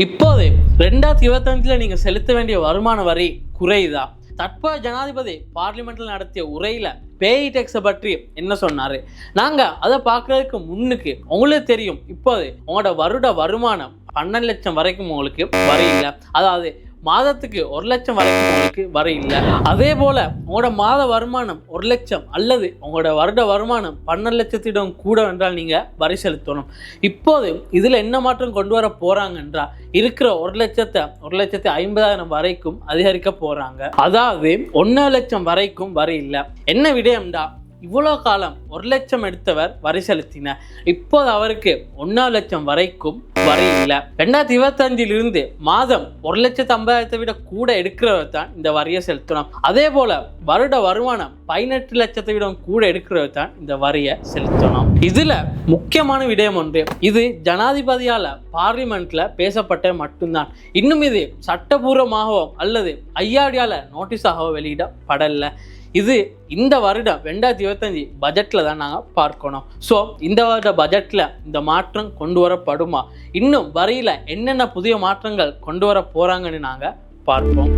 இப்போது 2025 நீங்க செலுத்த வேண்டிய வருமான வரி குறையுதா? தற்போதைய ஜனாதிபதி பார்லிமெண்ட்ல நடத்திய உரையில பேய் டேக்ஸை பற்றி என்ன சொன்னாரு? நாங்க அதை பார்க்கறதுக்கு முன்னுக்கு உங்களுக்கு தெரியும், இப்போது உங்களோட வருட வருமானம் 12 லட்சம் வரைக்கும் உங்களுக்கு வரி இல்லை. அதாவது மாதத்துக்கு 1 லட்சம் வரைக்கும் உங்களுக்கு வரி இல்லை. அதே போல உங்களோட மாத வருமானம் 1 லட்சம் அல்லது உங்களோட வருட வருமானம் 12 லட்சத்திடம் கூட என்றால் நீங்க வரி செலுத்தணும். இப்போது இதுல என்ன மாற்றம் கொண்டு வர போறாங்க என்றால், இருக்கிற 1,50,000 வரைக்கும் அதிகரிக்க போறாங்க. அதாவது 1 லட்சம் வரைக்கும் வரி இல்லை. என்ன விடயம்டா, இவ்வளோ காலம் 1 லட்சம் எடுத்தவர் வரி செலுத்தினார். இப்போது அவருக்கு 1 லட்சம் வரைக்கும் வரி இல்லை. 2025 மாதம் 1,50,000 விட கூட எடுக்கிறவர் தான் இந்த வரியை செலுத்தணும். அதே போல வருட வருமானம் 18 லட்சத்தை விட கூட எடுக்கிறவர் தான் இந்த வரியை செலுத்தணும். இதுல முக்கியமான விடயம் ஒன்று, இது ஜனாதிபதியால பார்லிமெண்ட்ல பேசப்பட்ட மட்டும்தான். இன்னும் இது சட்டபூர்வமாகவோ அல்லது ஐயாடியால நோட்டீஸாகவோ வெளியிடப்படல. இது இந்த வருடம் 2025 பட்ஜெட்டில் தான் நாங்கள் பார்க்கணும். ஸோ இந்த வருட பட்ஜெட்டில் இந்த மாற்றம் கொண்டு வரப்படுமா, இன்னும் வரியில் என்னென்ன புதிய மாற்றங்கள் கொண்டு வர போகிறாங்கன்னு நாங்கள் பார்ப்போம்.